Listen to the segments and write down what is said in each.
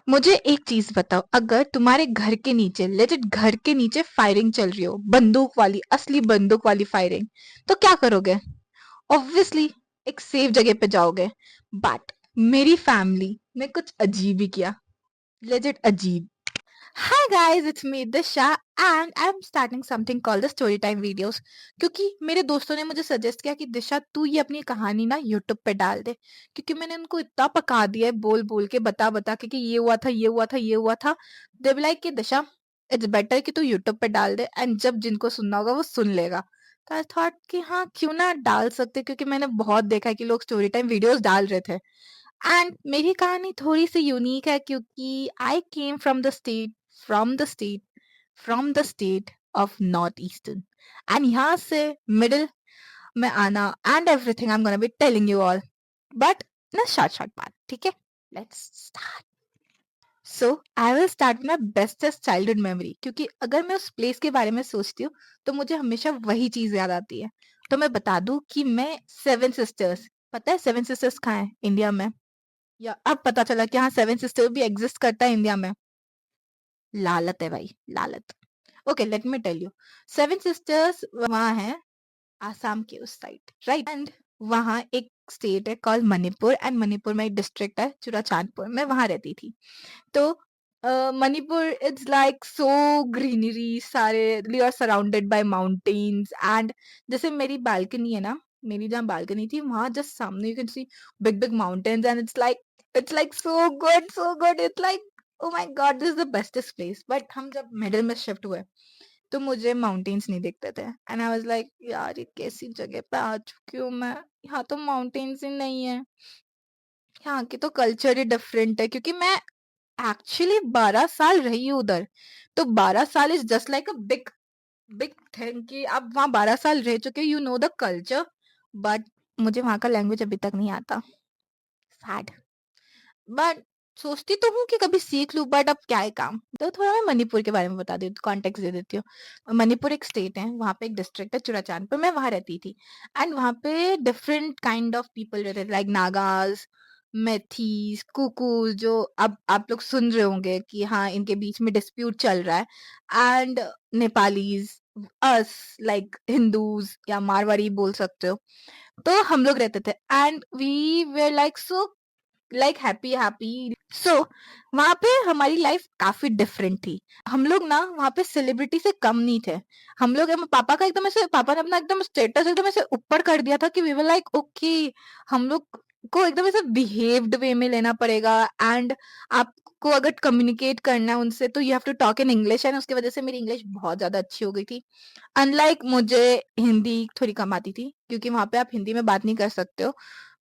मुझे एक चीज बताओ, अगर तुम्हारे घर के नीचे, लेजिट घर के नीचे फायरिंग चल रही हो, बंदूक वाली, असली बंदूक वाली फायरिंग, तो क्या करोगे? ऑब्वियसली एक सेफ जगह पे जाओगे। बट मेरी फैमिली ने कुछ अजीब ही किया, लेजिट अजीब। Hi guys, it's me Disha and I'm starting something called the story time videos, क्योंकि मेरे दोस्तों ने मुझे सजेस्ट किया कि दिशा तू ये अपनी कहानी ना यूट्यूब पे डाल दे, क्योंकि मैंने उनको इतना पका दिया है बोल बोल के, बता बता के कि ये हुआ था, ये हुआ था, ये हुआ था। दे बी लाइक कि दिशा इट्स बेटर कि तू यूट्यूब पे डाल दे, एंड जब जिनको सुनना होगा वो सुन लेगा। तो आई थॉट कि हाँ क्यों ना डाल सकते, क्योंकि मैंने बहुत देखा है कि लोग स्टोरी टाइम वीडियोस डाल रहे थे। एंड मेरी कहानी थोड़ी सी यूनिक है, क्योंकि I came from the state from the state of north eastern, and यहाँ से मिडिल में आना, and everything I am gonna be telling you all, but ना शॉर्ट शॉर्ट बात, ठीक है? Let's start. So I will start my bestest childhood memory, क्योंकि अगर मैं उस प्लेस के बारे में सोचती हूँ तो मुझे हमेशा वही चीज याद आती है। तो मैं बता दूं कि मैं सेवन सिस्टर्स, पता है सेवन सिस्टर्स कहाँ है इंडिया में? या अब पता चला कि हाँ सेवन सिस्टर भी एग्जिस्ट करता है इंडिया में। लालत है भाई, लालत। Okay let me tell you. Seven sisters वहाँ है आसाम के उस साइड, राइट? एंड वहाँ एक स्टेट है कॉल्ड मणिपुर, एंड मणिपुर में एक डिस्ट्रिक्ट है चुराचांदपुर, मैं वहाँ रहती थी। तो Manipur it's like so greenery, सारे you are surrounded by mountains, and जैसे मेरी बालकनी है ना, मेरी जहाँ बालकनी थी वहां जस्ट सामने you can see big big mountains, and it's like so good, so good, it's like oh my God this is the bestest place. But हम जब मिडिल में शिफ्ट हुए तो मुझे माउंटेन्स नहीं दिखते थे, एंड आई वाज लाइक यार ये कैसी जगह पे आ चुकी हूँ मैं, यहाँ तो माउंटेन्स ही नहीं है, यहाँ की तो कल्चर ही डिफरेंट है, क्योंकि मैं एक्चुअली 12 साल रही हूँ उधर। तो 12 साल is just like a big big thing कि आप वहाँ 12 साल रह चुके, you know the culture, but मुझे वहाँ का लैंग्वेज अभी तक नहीं आता। सैड। बट सोचती तो हूँ कि कभी सीख लूँ, बट अब क्या है काम। तो थोड़ा मैं मणिपुर के बारे में बता देती हूँ, कॉन्टेक्स्ट दे देती हूँ। मणिपुर एक स्टेट है, वहाँ पे एक डिस्ट्रिक्ट है चुराचांदपुर, मैं वहाँ रहती थी। एंड वहाँ पे डिफरेंट काइंड ऑफ पीपल रहते थे, लाइक नागाज, मैथीज, कुकुल, जो अब आप लोग सुन रहे होंगे कि हाँ इनके बीच में डिस्प्यूट चल रहा है, and Nepalese, us like Hindus या मारवाड़ी बोल सकते हो। तो हम लोग रहते थे, and we were like so like happy happy. So वहां पे हमारी लाइफ काफी डिफरेंट थी। हम लोग ना वहां पे सेलिब्रिटी से कम नहीं थे। हम लोग पापा का एकदम ऐसे, पापा ने अपना एकदम स्टेटस एकदम ऐसे ऊपर कर दिया था कि वी वर लाइक ओके, हम लोग को एकदम ऐसे बिहेव्ड वे में लेना पड़ेगा, एंड आपको अगर कम्युनिकेट करना है उनसे तो you have to talk in English, and उसकी वजह से मेरी इंग्लिश बहुत ज्यादा अच्छी हो गई थी। अनलाइक मुझे हिंदी थोड़ी कम आती थी, क्योंकि वहां पे आप हिंदी में बात नहीं कर सकते हो,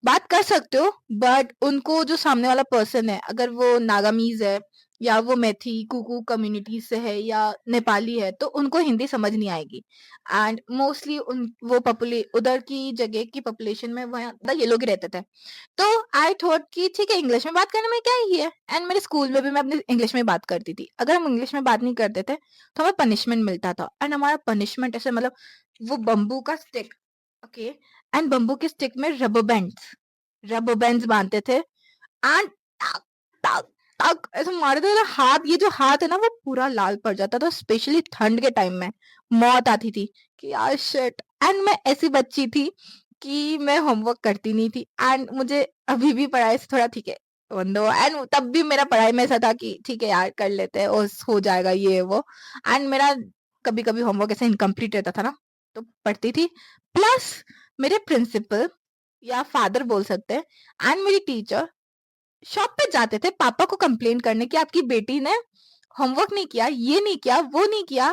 बात कर सकते हो, बट उनको जो सामने वाला पर्सन है, अगर वो नागामीज है या वो मैथी कुकू कम्युनिटी से है या नेपाली है, तो उनको हिंदी समझ नहीं आएगी। एंड मोस्टली उन वो पॉपुले उधर की जगह की पॉपुलेशन में वहाँ ये लोग ही रहते थे। तो आई थॉट कि ठीक है इंग्लिश में बात करने में क्या ही है, एंड मेरे स्कूल में भी मैं अपनी इंग्लिश में बात करती थी। अगर हम इंग्लिश में बात नहीं करते थे तो हमें पनिशमेंट मिलता था, एंड हमारा पनिशमेंट ऐसे मतलब वो बम्बू का स्टिक, ओके, एंड बम्बू के स्टिक में रबर बैंड्स बांधते थे, एंड टक टक टक ऐसे मारते थे, हाथ, ये जो हाथ है ना वो पूरा लाल पड़ जाता था, स्पेशली ठंड के टाइम में मौत आती थी कि यार शिट। एंड मैं ऐसी बच्ची थी कि मैं होमवर्क करती नहीं थी, एंड मुझे अभी भी पढ़ाई से थोड़ा ठीक है बंदो, एंड तब भी मेरा पढ़ाई में ऐसा था कि ठीक है यार कर लेते हैं और हो जाएगा ये वो। एंड मेरा कभी कभी होमवर्क ऐसे इनकम्प्लीट रहता था ना, तो पढ़ती थी। प्लस मेरे प्रिंसिपल या फादर बोल सकते हैं एंड मेरी टीचर शॉप पे जाते थे पापा को कंप्लेन करने कि आपकी बेटी ने होमवर्क नहीं किया, ये नहीं किया, वो नहीं किया।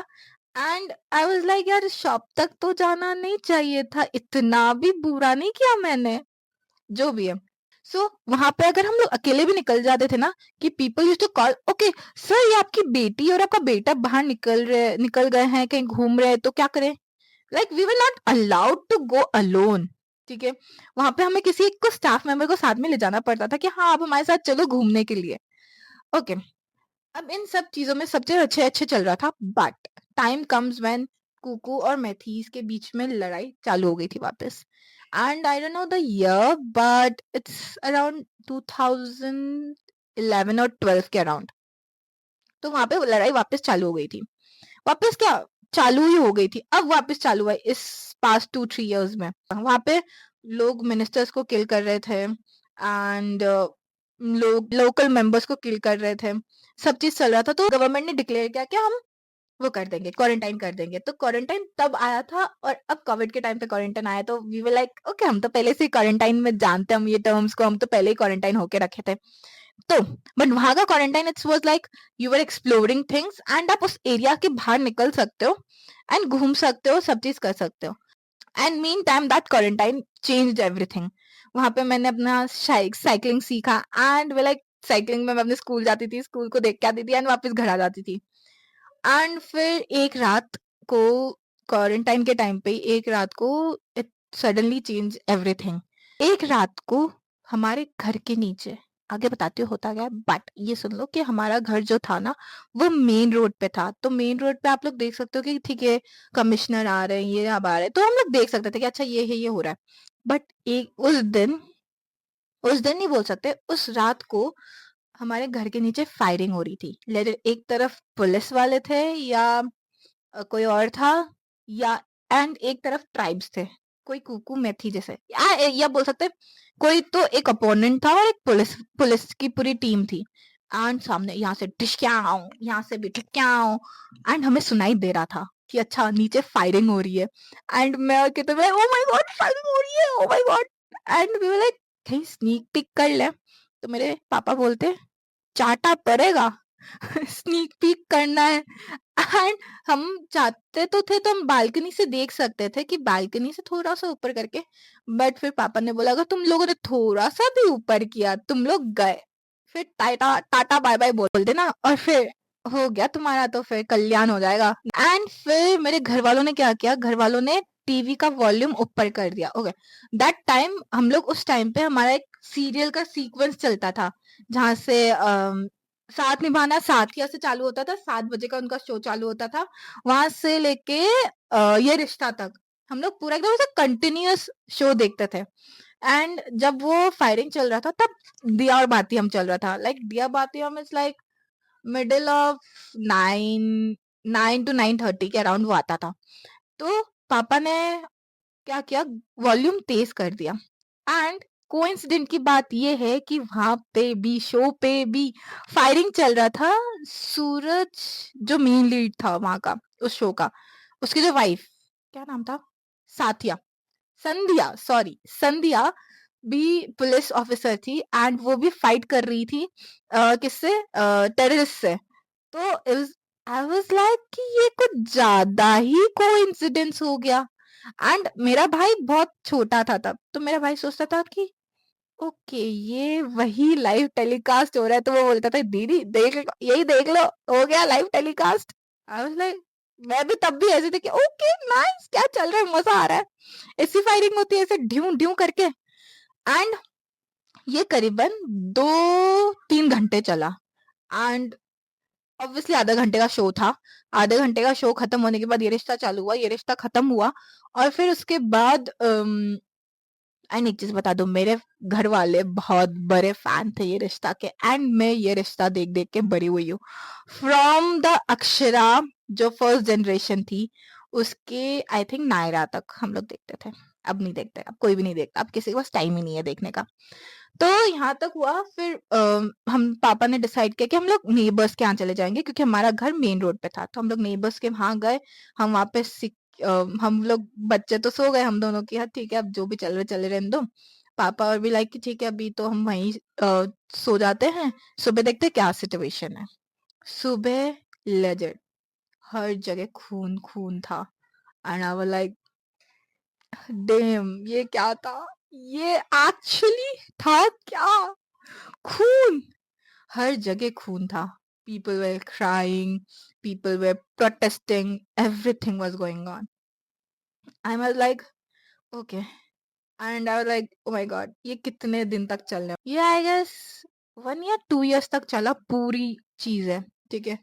एंड आई वाज लाइक यार शॉप तक तो जाना नहीं चाहिए था, इतना भी बुरा नहीं किया मैंने, जो भी है। सो वहां पे अगर हम लोग अकेले भी निकल जाते थे ना, कि people used to call, okay sir ये आपकी बेटी और आपका बेटा बाहर निकल गए हैं, कहीं घूम रहे हैं, तो क्या करें? Like we were not allowed to go alone, ठीक है? वहां पे हमें किसी को स्टाफ मेंबर को साथ में ले जाना पड़ता था कि हाँ आप हमारे साथ चलो घूमने के लिए। ओके, अब इन सब चीजों में सब चीज अच्छे अच्छे चल रहा था, बट टाइम कम्स व्हेन कुकू और मैथीज के बीच में लड़ाई चालू हो गई थी वापस। And I don't know the year, but it's around 2011 11 और 12 के अराउंड। तो वहां पे लड़ाई वापस चालू हो गई थी। वापस क्या, चालू ही हो गई थी, अब वापस चालू हुआ है इस पास्ट 2-3 years में। वहां पे लोग मिनिस्टर्स को किल कर रहे थे एंड लोग लोकल मेंबर्स को किल कर रहे थे, सब चीज चल रहा था। तो गवर्नमेंट ने डिक्लेयर किया कि हम वो कर देंगे, क्वारंटाइन कर देंगे। तो क्वारंटाइन तब आया था, और अब कोविड के टाइम पे क्वारंटाइन आया, तो वी वर लाइक ओके, हम तो पहले से क्वारंटाइन में जानते हैं, हम ये टर्म्स को हम तो पहले ही क्वारंटाइन होके रखे थे। तो बट वहां का quarantine it's was like you were exploring things, and आप उस एरिया के बाहर निकल सकते हो एंड घूम सकते हो, सब चीज कर सकते हो। And mean time that quarantine changed everything. वहां पे मैंने अपना साइकिलिंग सीखा, एंड वे लाइक साइकिलिंग में मैं अपने स्कूल जाती थी, स्कूल को देख के आती थी एंड वापस घर आ जाती थी। एंड फिर एक रात को, क्वारंटाइन के टाइम पे एक रात को, इट सडनली चेंज एवरीथिंग। एक रात को हमारे घर के नीचे, आगे बताती हूँ होता क्या है, बट ये सुन लो कि हमारा घर जो था ना, वो मेन रोड पे था। तो मेन रोड पे आप लोग देख सकते हो कि ठीक है, कमिश्नर आ रहे हैं, ये अब आ रहे हैं, तो हम लोग देख सकते थे कि अच्छा ये है, ये हो रहा है। बट एक उस दिन नहीं बोल सकते, उस रात को हमारे घर के नीचे फायरिंग हो रही थी। एक तरफ पुलिस वाले थे या कोई और था, या एंड एक तरफ ट्राइब्स थे, कोई कुकू में थी जैसे, या बोल सकते कोई तो एक अपोनेंट था और एक पुलिस पुलिस की पूरी टीम थी। एंड सामने यहाँ से टिशक्याओ, यहाँ से भी टिशक्याओ, एंड हमें सुनाई दे रहा था कि अच्छा नीचे फायरिंग हो रही है। एंड मैं और कितने ओ माय गॉड फायरिंग हो रही है, oh my God. And we were like कहीं स्नीक पिक कर ले। तो मेरे पापा बोलते चाटा पड़ेगा, स्नीक पीक करना है। एंड हम चाहते तो थे, तो हम बालकनी से देख सकते थे कि बालकनी से थोड़ा सा ऊपर करके, बट फिर पापा ने बोला अगर तुम लोगों ने थोड़ा सा भी ऊपर किया, तुम लोग गए, फिर टाटा टाटा बाय बाय बोल देना, और फिर हो गया तुम्हारा, तो फिर कल्याण हो जाएगा। एंड फिर मेरे घर वालों ने क्या किया, घर वालों ने टीवी का वॉल्यूम ऊपर कर दिया। ओके, दैट टाइम हम लोग, उस टाइम पे हमारा एक सीरियल का सीक्वेंस चलता था, जहाँ से साथ निभाना साथिया से चालू होता था, 7 बजे का उनका शो चालू होता था। वहां से लेके ये रिश्ता तक हम लोग पूरा एकदम ऐसा कंटिन्यूअस शो देखते थे। एंड जब वो फायरिंग चल रहा था, तब दिया और बाती हम चल रहा था, लाइक दिया बाती हम is like middle of 9 to 9:30 के अराउंड वो आता था। तो पापा ने क्या किया, वॉल्यूम तेज कर दिया। एंड कोइंसिडेंट की बात ये है कि वहां पे भी, शो पे भी फायरिंग चल रहा था। सूरज जो मेन लीड था वहां का, उस शो का, उसकी जो वाइफ, क्या नाम था, साथिया, संध्या, सॉरी संध्या, भी पुलिस ऑफिसर थी, एंड वो भी फाइट कर रही थी किससे, टेररिस्ट से। तो आई वाज लाइक कि ये कुछ ज्यादा ही कोइंसिडेंस हो गया। एंड मेरा भाई बहुत छोटा था तब, तो मेरा भाई सोचता था कि ओके ये वही लाइव टेलीकास्ट हो रहा है। तो वो बोलता था दीदी देख लो, यही देख लो, हो गया live telecast. I was like, मैं भी तब भी ऐसे थे कि ओके नाइस, क्या चल रहा है, मजा आ रहा है। ऐसी फायरिंग होती है ऐसे ड्यू ड्यू करके। एंड ये करीबन 2-3 घंटे चला। एंड ऑब्वियसली आधा घंटे का शो था। आधे घंटे का शो खत्म होने के बाद ये रिश्ता चालू हुआ, ये रिश्ता खत्म हुआ, और फिर उसके बाद एंड एक चीज बता दूं, मेरे घर वाले बहुत बड़े फैन थे ये रिश्ता के, एंड मैं ये रिश्ता देख देख के बड़ी हुई हूँ। फ्रॉम द अक्षरा जो फर्स्ट जनरेशन थी, उसके आई थिंक नायरा तक हम लोग देखते थे। अब नहीं देखते, अब कोई भी नहीं देखता, अब किसी के पास टाइम ही नहीं है देखने का। तो यहाँ तक हुआ, फिर हम पापा ने डिसाइड किया कि हम लोग नेबर्स के यहाँ चले जाएंगे, क्योंकि हमारा घर मेन रोड पे था। तो हम लोग नेबर्स के वहां गए। हम वहां पे हम लोग बच्चे तो सो गए, हम दोनों की हाँ ठीक है, अब जो भी चल रहे चले रहने दो। पापा और भी लाइक कि ठीक है, अभी तो हम वहीं सो जाते हैं, सुबह देखते हैं क्या सिचुएशन है। सुबह लेजेंड, हर जगह खून खून था। And I was like damn, ये क्या था, ये एक्चुअली था क्या, खून, हर जगह खून था। People were crying, people were protesting, everything was going on. I was like okay, and I was like oh my God, ये कितने दिन तक चलने, ये आई गेस 1 या 2 years तक चला पूरी चीज है। ठीक है,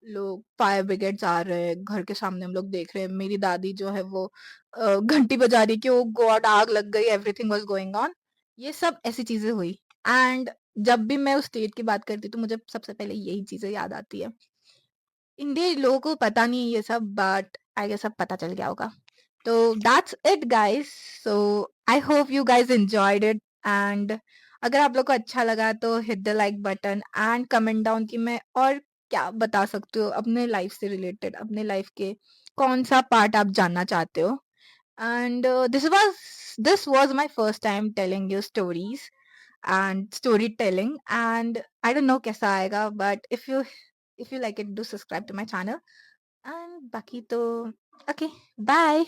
लोग फायर ब्रिगेड्स आ रहे हैं, घर के सामने हम लोग देख रहे हैं, मेरी दादी जो है वो घंटी बजा रही कि ओ गॉड आग लग गई, एवरीथिंग वाज गोइंग ऑन। ये सब ऐसी चीजें हुई। एंड जब भी मैं उस स्टेट की बात करती हूँ, तो मुझे सबसे पहले यही चीज़ें याद आती है। इंडिया लोगों को पता नहीं है ये सब, बट आई गेस अब पता चल गया होगा। तो that's it guys. So I hope you guys enjoyed it, and अगर आप लोग को अच्छा लगा तो hit the like button and comment down कि मैं और क्या बता सकती हूँ अपने लाइफ से रिलेटेड, अपने लाइफ के कौन सा पार्ट आप जानना चाहते हो। And this was my first time telling you stories and story telling, and I don't know कैसा आएगा, but if you like it, do subscribe to my channel, and baki to okay, bye.